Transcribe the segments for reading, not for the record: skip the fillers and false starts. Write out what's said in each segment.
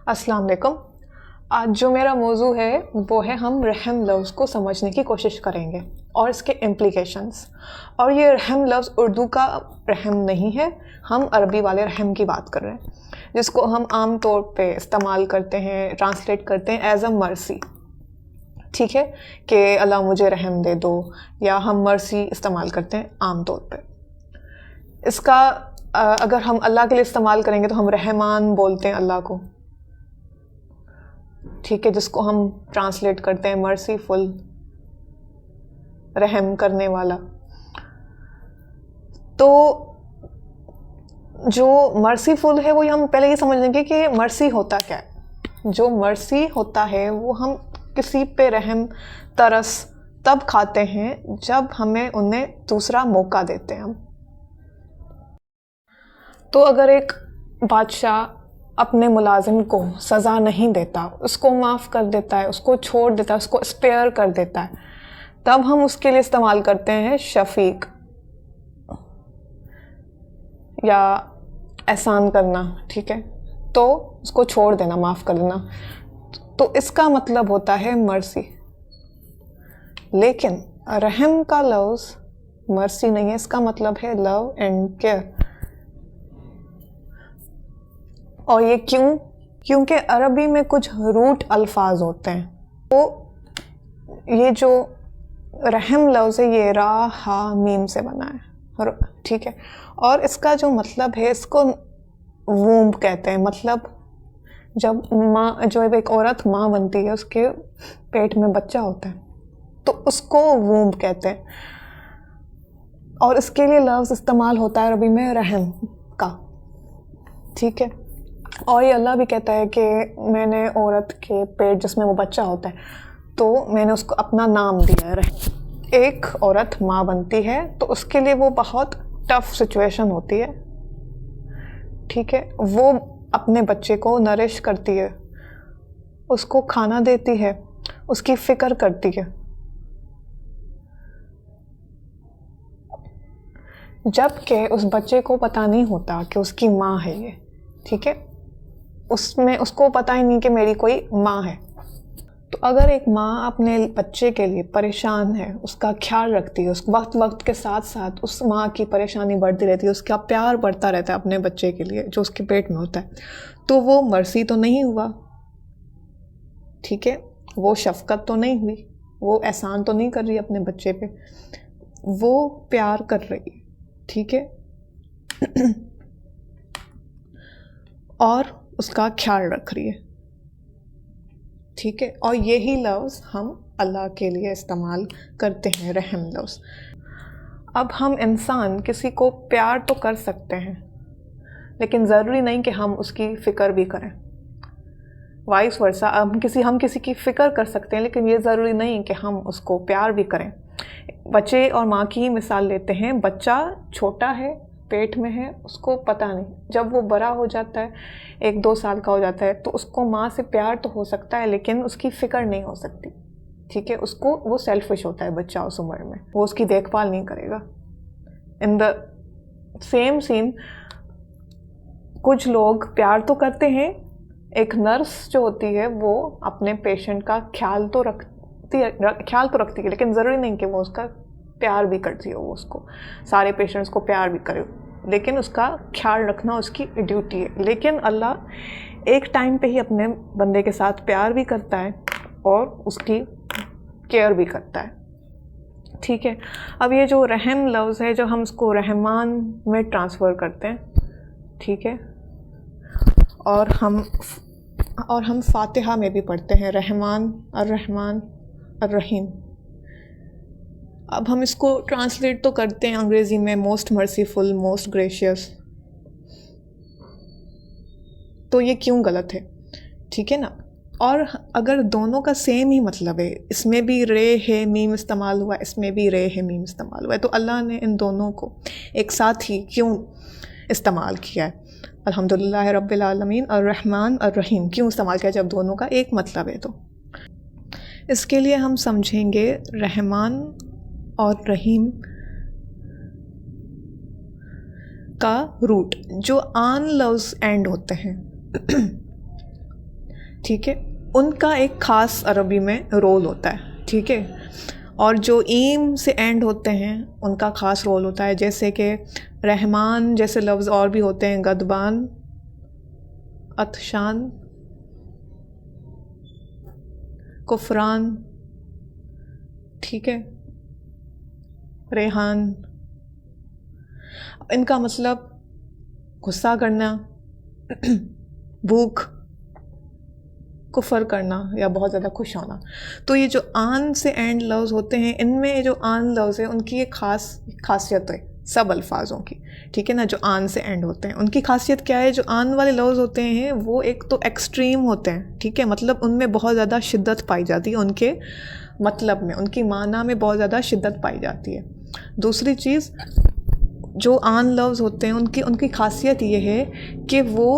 अस्सलाम वालेकुम। आज जो मेरा मौजू है वो है हम रहम लफ्ज़ को समझने की कोशिश करेंगे और इसके इम्प्लिकेशंस। और ये रहम लफ्ज़ उर्दू का रहम नहीं है, हम अरबी वाले रहम की बात कर रहे हैं, जिसको हम आम तौर पे इस्तेमाल करते हैं, ट्रांसलेट करते हैं एज अ मर्सी। ठीक है कि अल्लाह मुझे रहम दे दो, या हम मर्सी इस्तेमाल करते हैं आम तौर पे। इसका अगर हम अल्लाह के लिए इस्तेमाल करेंगे तो हम रहमान बोलते हैं अल्लाह को, ठीक है, जिसको हम ट्रांसलेट करते हैं मर्सीफुल, रहम करने वाला। तो जो मर्सीफुल है वो हम पहले ये समझ लेंगे कि मर्सी होता क्या है। जो मर्सी होता है वो हम किसी पे रहम तरस तब खाते हैं जब हमें उन्हें दूसरा मौका देते हैं हम। तो अगर एक बादशाह अपने मुलाजिम को सज़ा नहीं देता, उसको माफ़ कर देता है, उसको छोड़ देता है, उसको स्पेयर कर देता है, तब हम उसके लिए इस्तेमाल करते हैं शफ़ीक या एहसान करना। ठीक है, तो उसको छोड़ देना, माफ़ कर देना, तो इसका मतलब होता है मर्सी। लेकिन रहम का लफ्ज़ मर्सी नहीं है, इसका मतलब है लव एंड केयर। और ये क्यों? क्योंकि अरबी में कुछ रूट अल्फाज होते हैं। तो ये जो रहम लफ्ज़ है ये रा हा मीम से बना है, ठीक है। और इसका जो मतलब है, इसको वूम्ब कहते हैं। मतलब जब माँ, जो एक औरत माँ बनती है, उसके पेट में बच्चा होता है, तो उसको वूम्ब कहते हैं। और इसके लिए लफ्ज़ इस्तेमाल होता है अरबी में रहम का, ठीक है। और ये अल्लाह भी कहता है कि मैंने औरत के पेट जिसमें वो बच्चा होता है, तो मैंने उसको अपना नाम दिया है रहम। एक औरत माँ बनती है तो उसके लिए वो बहुत टफ सिचुएशन होती है, ठीक है। वो अपने बच्चे को नरिश करती है, उसको खाना देती है, उसकी फ़िक्र करती है। जबकि उस बच्चे को पता नहीं होता कि उसकी माँ है ये, ठीक है। उसको पता ही नहीं कि मेरी कोई माँ है। तो अगर एक माँ अपने बच्चे के लिए परेशान है, उसका ख्याल रखती है, उस वक्त के साथ साथ उस माँ की परेशानी बढ़ती रहती है, उसका प्यार बढ़ता रहता है अपने बच्चे के लिए जो उसके पेट में होता है, तो वो मर्सी तो नहीं हुआ, ठीक है। वो शफ़क़त तो नहीं हुई, वो एहसान तो नहीं कर रही अपने बच्चे पे, वो प्यार कर रही है, ठीक है। और उसका ख्याल रख रही है, ठीक है। और यही लफ्ज़ हम अल्लाह के लिए इस्तेमाल करते हैं, रहम लफ्ज़। अब हम इंसान किसी को प्यार तो कर सकते हैं, लेकिन ज़रूरी नहीं कि हम उसकी फ़िक्र भी करें। वाइस वर्सा, हम किसी की फ़िक्र कर सकते हैं, लेकिन ये ज़रूरी नहीं कि हम उसको प्यार भी करें। बच्चे और माँ की मिसाल लेते हैं। बच्चा छोटा है, पेट में है, उसको पता नहीं, जब वो बड़ा हो जाता है, 1-2 साल का हो जाता है, तो उसको माँ से प्यार तो हो सकता है, लेकिन उसकी फ़िक्र नहीं हो सकती, ठीक है। उसको, वो सेल्फिश होता है बच्चा उस उम्र में, वो उसकी देखभाल नहीं करेगा। इन द सेम सीन कुछ लोग प्यार तो करते हैं, एक नर्स जो होती है वो अपने पेशेंट का ख्याल तो रखती है, लेकिन ज़रूरी नहीं कि वो उसका प्यार भी करती हो, वो उसको सारे पेशेंट्स को प्यार भी करे, लेकिन उसका ख्याल रखना उसकी ड्यूटी है। लेकिन अल्लाह एक टाइम पे ही अपने बंदे के साथ प्यार भी करता है और उसकी केयर भी करता है, ठीक है। अब ये जो रहम लफ्ज़ है, जो हम उसको रहमान में ट्रांसफ़र करते हैं, ठीक है, और हम फातिहा में भी पढ़ते हैं रहमान अर्रहीम। अब हम इसको ट्रांसलेट तो करते हैं अंग्रेज़ी में मोस्ट मर्सीफुल, मोस्ट ग्रेशियस। तो ये क्यों गलत है, ठीक है ना। और अगर दोनों का सेम ही मतलब है, इसमें भी रे है मीम इस्तेमाल हुआ, इसमें भी रे है मीम इस्तेमाल हुआ है, तो अल्लाह ने इन दोनों को एक साथ ही क्यों इस्तेमाल किया है? अल्हम्दुलिल्लाह रब्बिल आलमीन अर्रहमान अर्रहीम क्यों इस्तेमाल किया जब दोनों का एक मतलब है? तो इसके लिए हम समझेंगे रहमान और रहीम का रूट जो आन लफ्ज़ एंड होते हैं ठीक है, उनका एक ख़ास अरबी में रोल होता है, ठीक है। और जो ईम से एंड होते हैं उनका ख़ास रोल होता है, जैसे कि रहमान जैसे लफ्ज़ और भी होते हैं, गदबान, अतशान, कुफरान, ठीक है, रेहान। इनका मतलब गुस्सा करना, भूख, कुफर करना या बहुत ज़्यादा खुश होना। तो ये जो आन से एंड लफ्ज़ होते हैं, इनमें जो आन लफ्ज़ है उनकी एक खासियत है सब अल्फाजों की, ठीक है ना। जो आन से एंड होते हैं उनकी खासियत क्या है, जो आन वाले लफ्ज़ होते हैं वो एक तो एक्सट्रीम होते हैं, ठीक है, मतलब उनमें बहुत ज़्यादा शिद्दत पाई जाती है, उनके मतलब में, उनकी माना में बहुत ज़्यादा शिद्दत पाई जाती है। दूसरी चीज़, जो आन लफ्ज़ होते हैं उनकी खासियत ये है कि वो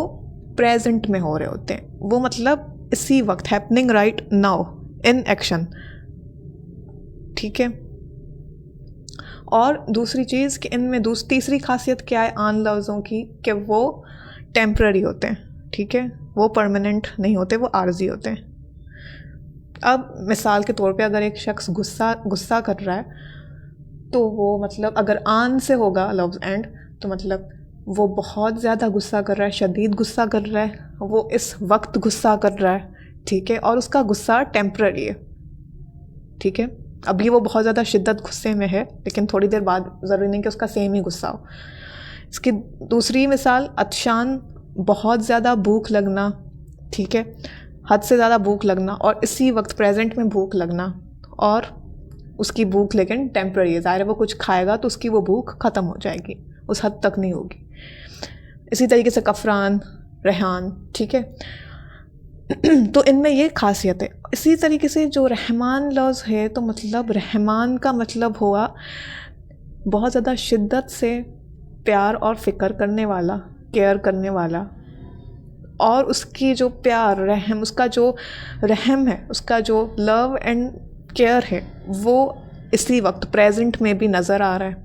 प्रेजेंट में हो रहे होते हैं, वो मतलब इसी वक्त, happening right now, in action, ठीक है। और दूसरी चीज़ कि इनमें तीसरी खासियत क्या है आन लफ्ज़ों की, कि वो टेम्पररी होते हैं, ठीक है, वो परमानेंट नहीं होते, वो आर्जी होते हैं। अब मिसाल के तौर पे अगर एक शख्स गुस्सा कर रहा है, तो वो मतलब अगर आन से होगा लफ्ज़ एंड, तो मतलब वो बहुत ज़्यादा गुस्सा कर रहा है, शदीद गुस्सा कर रहा है, वो इस वक्त गुस्सा कर रहा है, ठीक है, और उसका गुस्सा टेम्पररी है, ठीक है। अभी वो बहुत ज़्यादा शिद्दत गुस्से में है, लेकिन थोड़ी देर बाद ज़रूरी नहीं कि उसका सेम ही गुस्सा हो। इसकी दूसरी मिसाल, अतशान, बहुत ज़्यादा भूख लगना, ठीक है, हद से ज़्यादा भूख लगना, और इसी वक्त प्रेजेंट में भूख लगना, और उसकी भूख लेकिन टेम्पररी है, ज़ाहिर है वो कुछ खाएगा तो उसकी वो भूख ख़त्म हो जाएगी, उस हद तक नहीं होगी। इसी तरीके से कफरान, रेहान, ठीक है। तो इनमें ये खासियत है। इसी तरीके से जो रहमान लफ्ज़ है, तो मतलब रहमान का मतलब हुआ बहुत ज़्यादा शिद्दत से प्यार और फ़िक्र करने वाला, केयर करने वाला, और उसकी जो प्यार रहम, उसका जो रहम है, उसका जो लव एंड केयर है, वो इसी वक्त प्रेजेंट में भी नज़र आ रहा है।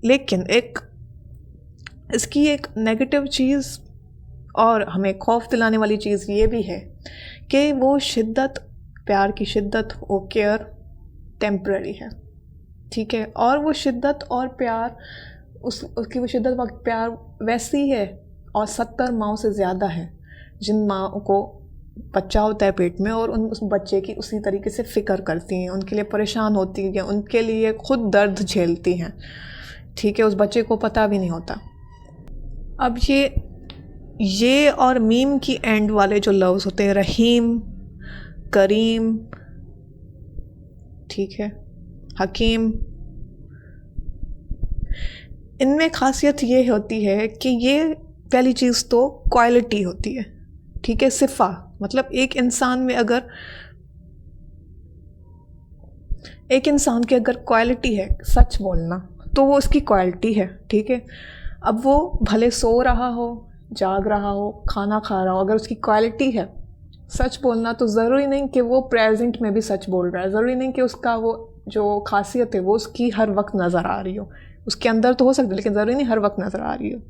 लेकिन इसकी एक नेगेटिव चीज़ और हमें खौफ दिलाने वाली चीज़ ये भी है कि वो शिद्दत, प्यार की शिद्दत, वो केयर टेम्पररी है, ठीक है। और वो शिद्दत और प्यार, उसकी वो शिद्दत और प्यार वैसी है और 70 माओं से ज़्यादा है, जिन माओं को बच्चा होता है पेट में और उस बच्चे की उसी तरीके से फ़िक्र करती हैं, उनके लिए परेशान होती हैं, उनके लिए खुद दर्द झेलती हैं, ठीक है, उस बच्चे को पता भी नहीं होता। अब ये और मीम की एंड वाले जो लफ्ज़ होते हैं, रहीम, करीम, ठीक है, हकीम, इनमें खासियत ये होती है कि ये पहली चीज़ तो क्वालिटी होती है, ठीक है, सिफ़ा, मतलब एक इंसान की अगर क्वालिटी है सच बोलना, तो वो उसकी क्वालिटी है, ठीक है। अब वो भले सो रहा हो, जाग रहा हो, खाना खा रहा हो, अगर उसकी क्वालिटी है सच बोलना, तो ज़रूरी नहीं कि वो प्रेजेंट में भी सच बोल रहा है, ज़रूरी नहीं कि उसका वो जो खासियत है वो उसकी हर वक्त नज़र आ रही हो, उसके अंदर तो हो सकती है लेकिन ज़रूरी नहीं हर वक्त नज़र आ रही हो,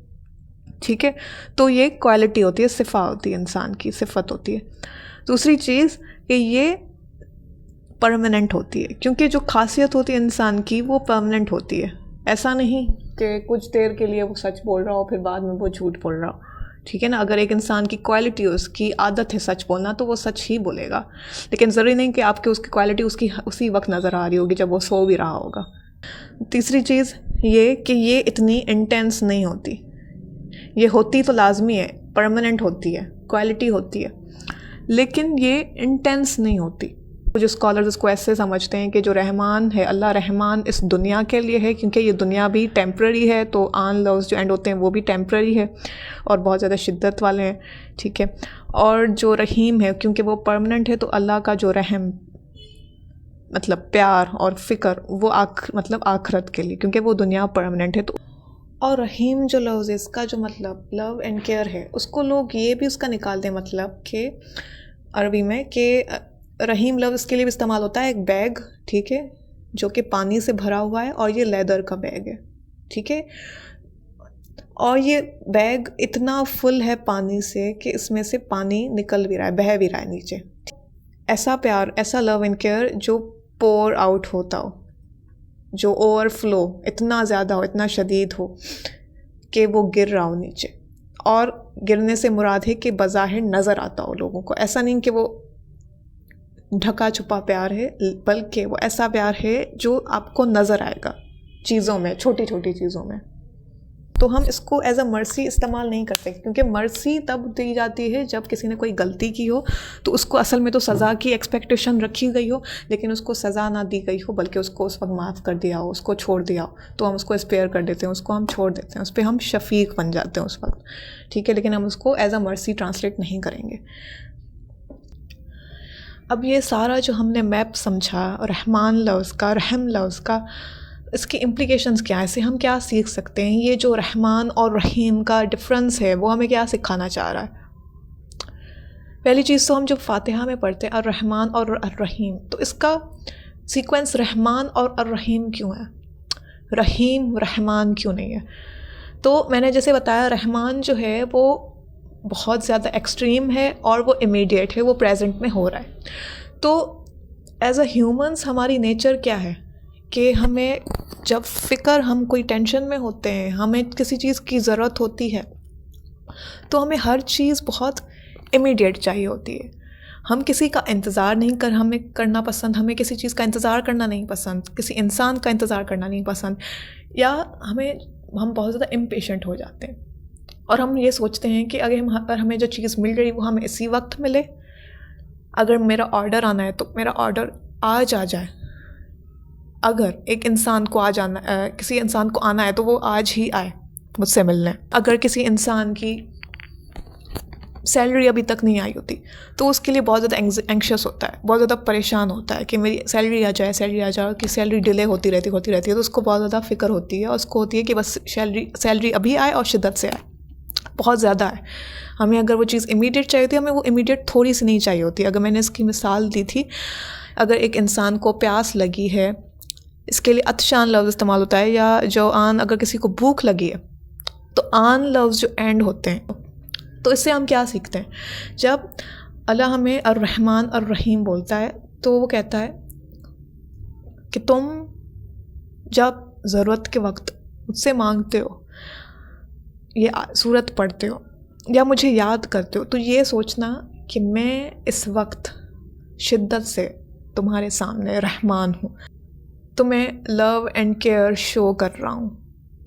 ठीक है। तो ये क्वालिटी होती है, सिफ़ा होती है, इंसान की सिफत होती है। दूसरी चीज़ कि ये परमानेंट होती है, क्योंकि जो खासियत होती है इंसान की वो परमानेंट होती है। ऐसा नहीं कि कुछ देर के लिए वो सच बोल रहा हो फिर बाद में वो झूठ बोल रहा हो, ठीक है ना। अगर एक इंसान की क्वालिटी, उसकी आदत है सच बोलना, तो वो सच ही बोलेगा, लेकिन ज़रूरी नहीं कि आपकी उसकी क्वालिटी उसकी उसी वक्त नज़र आ रही होगी जब वो सो भी रहा होगा। तीसरी चीज़ ये कि ये इतनी इंटेंस नहीं होती, ये होती तो लाजमी है, परमानेंट होती है, क्वालिटी होती है, लेकिन ये इंटेंस नहीं होती। जो स्कॉलर्स इसको ऐसे समझते हैं कि जो रहमान है, अल्लाह रहमान इस दुनिया के लिए है, क्योंकि ये दुनिया भी टेम्पररी है, तो आन लफ्ज़ जो एंड होते हैं वो भी टेम्पररी है और बहुत ज़्यादा शिद्दत वाले हैं, ठीक है। और जो रहीम है, क्योंकि वो परमानेंट है, तो अल्लाह का जो रहम मतलब प्यार और फ़िक्र वो मतलब आखरत के लिए, क्योंकि वो दुनिया परमानेंट है। तो और रहीम जो लफ्ज़ है, इसका जो मतलब लव एंड केयर है, उसको लोग ये भी उसका निकालते हैं मतलब कि अरबी में कि रहीम लफ्ज़ के लिए भी इस्तेमाल होता है एक बैग, ठीक है, जो कि पानी से भरा हुआ है और ये लेदर का बैग है, ठीक है। और ये बैग इतना फुल है पानी से कि इसमें से पानी निकल भी रहा है, बह भी रहा है नीचे। ऐसा प्यार, ऐसा लव एंड केयर जो पोर आउट होता हो, जो ओवरफ्लो इतना ज़्यादा हो, इतना शदीद हो कि वो गिर रहा हो नीचे। और गिरने से मुराद है कि बज़ाहिर नज़र आता हो लोगों को। ऐसा नहीं कि वो ढका छुपा प्यार है, बल्कि वो ऐसा प्यार है जो आपको नज़र आएगा चीज़ों में, छोटी छोटी चीज़ों में। तो हम इसको एज अ मर्सी इस्तेमाल नहीं करते, क्योंकि मर्सी तब दी जाती है जब किसी ने कोई गलती की हो, तो उसको असल में तो सज़ा की एक्सपेक्टेशन रखी गई हो, लेकिन उसको सज़ा ना दी गई हो, बल्कि उसको उस वक्त माफ़ कर दिया हो, उसको छोड़ दिया हो, तो हम उसको स्पेयर कर देते हैं, उसको हम छोड़ देते हैं, उस पर हम शफ़ीक बन जाते हैं उस वक्त, ठीक है। लेकिन हम उसको एज अ मर्सी ट्रांसलेट नहीं करेंगे। अब ये सारा जो हमने मैप समझा रहमान लफ्ज़ का, रहम लफ्ज़ का, इसकी इम्प्लिकेशंस क्या है, इससे हम क्या सीख सकते हैं? ये जो रहमान और रहीम का डिफरेंस है वो हमें क्या सिखाना चाह रहा है? पहली चीज़ तो हम जब फातिहा में पढ़ते हैं अर्रहमान और अर्रहीम, तो इसका सीक्वेंस रहमान और अर्रहीम क्यों है, रहीम रहमान क्यों नहीं है? तो मैंने जैसे बताया, रहमान जो है वो बहुत ज़्यादा एक्सट्रीम है और वो इमीडिएट है, वो प्रेजेंट में हो रहा है। तो एज अ ह्यूमंस हमारी नेचर क्या है कि हमें जब फ़िक्र, हम कोई टेंशन में होते हैं, हमें किसी चीज़ की ज़रूरत होती है, तो हमें हर चीज़ बहुत इमीडिएट चाहिए होती है। हम किसी का इंतज़ार नहीं हमें करना पसंद, हमें किसी चीज़ का इंतज़ार करना नहीं पसंद, किसी इंसान का इंतज़ार करना नहीं पसंद, या हम बहुत ज़्यादा इम्पेशेंट हो जाते हैं और हम ये सोचते हैं कि अगर हमें जो चीज़ मिल रही वो हमें इसी वक्त मिले। अगर मेरा ऑर्डर आना है तो मेरा ऑर्डर आज आ जाए। अगर एक इंसान को किसी इंसान को आना है तो वो आज ही आए मुझसे मिलने। अगर किसी इंसान की सैलरी अभी तक नहीं आई होती तो उसके लिए बहुत ज़्यादा एंक्शस होता है, बहुत ज़्यादा परेशान होता है कि मेरी सैलरी आ जाए, कि सैलरी डिले होती रहती है, तो उसको बहुत ज़्यादा फ़िक्र होती है और उसको होती है कि बस सैलरी अभी आए और शिद्दत से आए, बहुत ज़्यादा है। हमें अगर वो चीज़ इमीडिएट चाहिए होती है, हमें वो इमीडिएट थोड़ी सी नहीं चाहिए होती। अगर मैंने इसकी मिसाल दी थी, अगर एक इंसान को प्यास लगी है, इसके लिए अतशान लफ्ज़ इस्तेमाल होता है, या जो आन, अगर किसी को भूख लगी है तो आन लफ्ज़ जो एंड होते हैं। तो इससे हम क्या सीखते हैं? जब अल्लाह हमें अर्रहमान अर्रहीम बोलता है तो वो कहता है कि तुम जब ज़रूरत के वक्त मुझसे मांगते हो, ये सूरत पढ़ते हो या मुझे याद करते हो, तो ये सोचना कि मैं इस वक्त शिद्दत से तुम्हारे सामने रहमान हूँ, तो मैं लव एंड केयर शो कर रहा हूँ,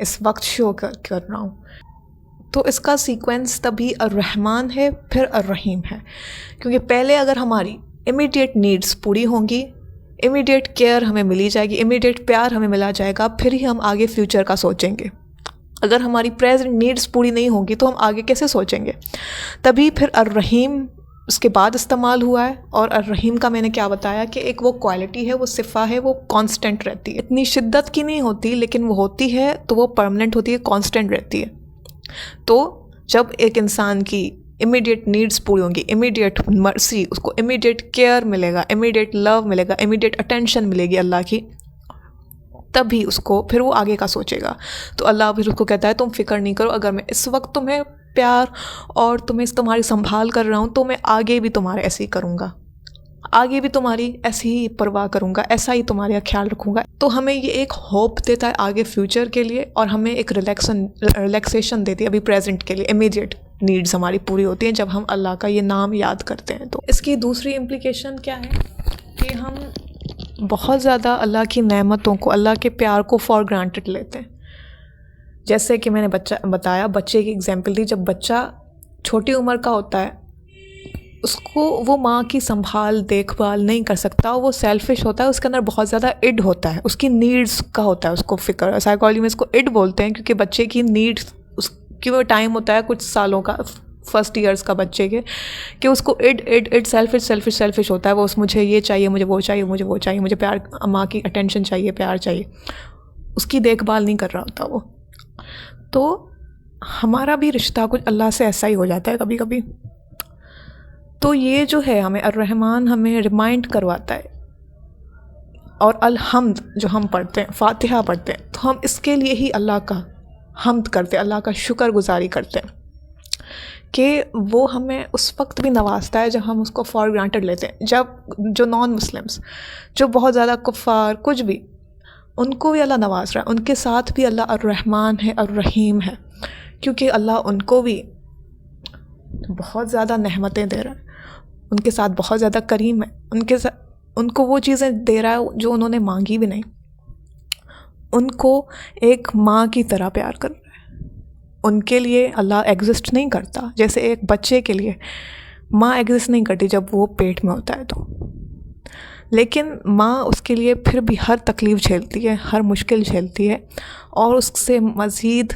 इस वक्त शो कर रहा हूँ। तो इसका सीक्वेंस तभी अर्रहमान है, फिर अर्रहीम है, क्योंकि पहले अगर हमारी इमीडिएट नीड्स पूरी होंगी, इमीडिएट केयर हमें मिली जाएगी, इमीडिएट प्यार हमें मिला जाएगा, फिर ही हम आगे फ्यूचर का सोचेंगे। अगर हमारी प्रेजेंट नीड्स पूरी नहीं होंगी तो हम आगे कैसे सोचेंगे? तभी फिर अर्रहीम उसके बाद इस्तेमाल हुआ है। और अर्रहीम का मैंने क्या बताया कि एक वो क्वालिटी है, वो सिफ़ा है, वो कांस्टेंट रहती है, इतनी शिद्दत की नहीं होती, लेकिन वो होती है तो वो परमानेंट होती है, कांस्टेंट रहती है। तो जब एक इंसान की इमीडिएट नीड्स पूरी होंगी, इमीडिएट मर्सी, उसको इमीडिएट केयर मिलेगा, इमीडिएट लव मिलेगा, इमीडिएट अटेंशन मिलेगी अल्लाह की, तभी उसको फिर वो आगे का सोचेगा। तो अल्लाह फिर उसको कहता है तुम फ़िक्र नहीं करो, अगर मैं इस वक्त तुम्हें प्यार और तुम्हारी संभाल कर रहा हूँ तो मैं आगे भी तुम्हारे ऐसे ही करूँगा, आगे भी तुम्हारी ऐसी ही परवाह करूँगा, ऐसा ही तुम्हारा ख्याल रखूँगा। तो हमें ये एक होप देता है आगे फ्यूचर के लिए, और हमें एक रिलैक्सेशन देती है अभी प्रेजेंट के लिए। इमीडिएट नीड्स हमारी पूरी होती हैं जब हम अल्लाह का ये नाम याद करते हैं। तो इसकी दूसरी इम्प्लिकेशन क्या है कि हम बहुत ज़्यादा अल्लाह की नेमतों को, अल्लाह के प्यार को फॉर ग्रांटेड लेते हैं। जैसे कि मैंने बच्चे की एग्जांपल दी। जब बच्चा छोटी उम्र का होता है, उसको वो माँ की संभाल देखभाल नहीं कर सकता, वो सेल्फिश होता है, उसके अंदर बहुत ज़्यादा इड होता है, उसकी नीड्स का होता है उसको फ़िक्र। साइकोलॉजी में इसको इड बोलते हैं, क्योंकि बच्चे की नीड्स, उसकी वो टाइम होता है कुछ सालों का, फर्स्ट ईयर्स का बच्चे के, कि उसको इड सेल्फिश होता है। वो मुझे ये चाहिए, मुझे वो चाहिए, मुझे प्यार, माँ की अटेंशन चाहिए, प्यार चाहिए, उसकी देखभाल नहीं कर रहा होता वो। तो हमारा भी रिश्ता कुछ अल्लाह से ऐसा ही हो जाता है कभी कभी। तो ये जो है हमें अर्रहमान हमें रिमाइंड करवाता है। और अलहम्द जो हम पढ़ते हैं, फातिहा पढ़ते हैं, तो हम इसके लिए ही अल्लाह का हम्द करते, अल्लाह का शुक्रगुजारी करते हैं कि वो हमें उस वक्त भी नवाजता है जब हम उसको फॉर ग्रांटेड लेते हैं। जब जो नॉन मुस्लिम्स, जो बहुत ज़्यादा कुफ़ार कुछ भी, उनको भी अल्लाह नवाज रहा है, उनके साथ भी अल्लाह अर्रहमान है, अर्रहीम है, क्योंकि अल्लाह उनको भी बहुत ज़्यादा नेमतें दे रहा है, उनके साथ बहुत ज़्यादा करीम है, उनको वो चीज़ें दे रहा है जो उन्होंने मांगी भी नहीं, उनको एक माँ की तरह प्यार कर रहा है। उनके लिए अल्लाह एग्जिस्ट नहीं करता जैसे एक बच्चे के लिए माँ एग्जिस्ट नहीं करती जब वो पेट में होता है तो, लेकिन माँ उसके लिए फिर भी हर तकलीफ़ झेलती है, हर मुश्किल झेलती है, और उससे मज़ीद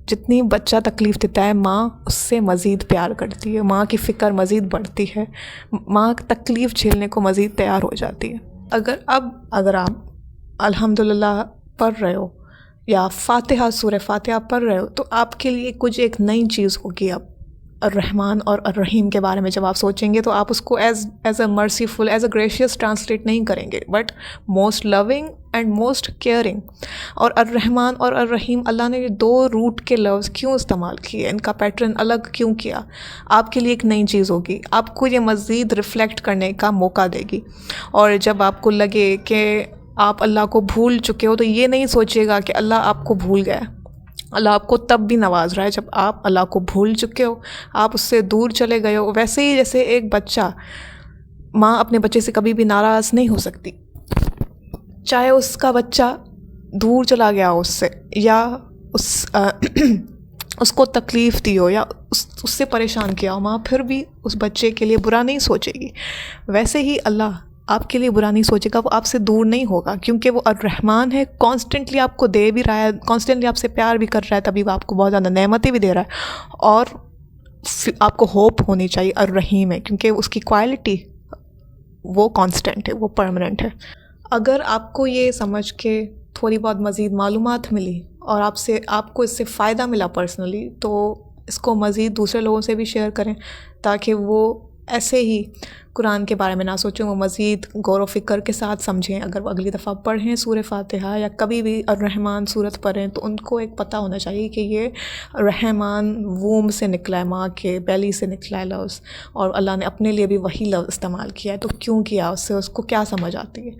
जितनी बच्चा तकलीफ़ देता है माँ उससे मज़ीद प्यार करती है, माँ की फ़िक्र मज़ीद बढ़ती है, माँ तकलीफ़ झेलने को मज़ीद तैयार हो जाती है। अगर आप अल्हम्दुलिल्लाह पढ़ रहे हो या फातिहा, सूरह फातिहा पढ़ रहे हो, तो आपके लिए कुछ एक नई चीज़ होगी। अब अर्रहमान और अर्रहीम के बारे में जब आप सोचेंगे तो आप उसको as a merciful, as a gracious translate नहीं करेंगे, but most loving and most caring. और अर्रहमान और अर्रहीम, अल्लाह ने ये 2 रूट के लफ्ज़ क्यों इस्तेमाल किए, इनका पैटर्न अलग क्यों किया, आपके लिए एक नई चीज़ होगी, आपको ये मज़ीद रिफ़्लेक्ट करने का मौका देगी। और जब आपको लगे कि आप अल्लाह को भूल चुके हो, तो ये नहीं सोचिएगा कि अल्लाह आपको भूल गया है। अल्लाह आपको तब भी नवाज़ रहा है जब आप अल्लाह को भूल चुके हो, आप उससे दूर चले गए हो। वैसे ही जैसे एक बच्चा, माँ अपने बच्चे से कभी भी नाराज़ नहीं हो सकती, चाहे उसका बच्चा दूर चला गया हो उससे, या उसको तकलीफ़ दी हो, या उससे परेशान किया हो, माँ फिर भी उस बच्चे के लिए बुरा नहीं सोचेगी। वैसे ही अल्लाह आपके लिए बुरा नहीं सोचेगा, वो आपसे दूर नहीं होगा, क्योंकि वो अर्रहमान है, कॉन्स्टेंटली आपको दे भी रहा है, कॉन्स्टेंटली आपसे प्यार भी कर रहा है, तभी वो आपको बहुत ज़्यादा नेमतें भी दे रहा है। और आपको होप होनी चाहिए अर्रहीम है, क्योंकि उसकी क्वालिटी वो कांस्टेंट है, वो परमानेंट है। अगर आपको ये समझ के थोड़ी बहुत मज़ीद मालूमात मिली और आपको इससे फ़ायदा मिला पर्सनली, तो इसको मज़ीद दूसरे लोगों से भी शेयर करें, ताकि वो ऐसे ही कुरान के बारे में ना सोचें, वो मज़ीद गौर व फ़िक्र के साथ समझें। अगर वो अगली दफ़ा पढ़ें सूरह फातिहा या कभी भी अर्रहमान सूरत पढ़ें, तो उनको एक पता होना चाहिए कि ये रहमान वूम से निकला है, माँ के बेली से निकला है लफ्ज़, और अल्लाह ने अपने लिए भी वही लफ्ज़ इस्तेमाल किया है, तो क्यों किया, उससे उसको क्या समझ आती है।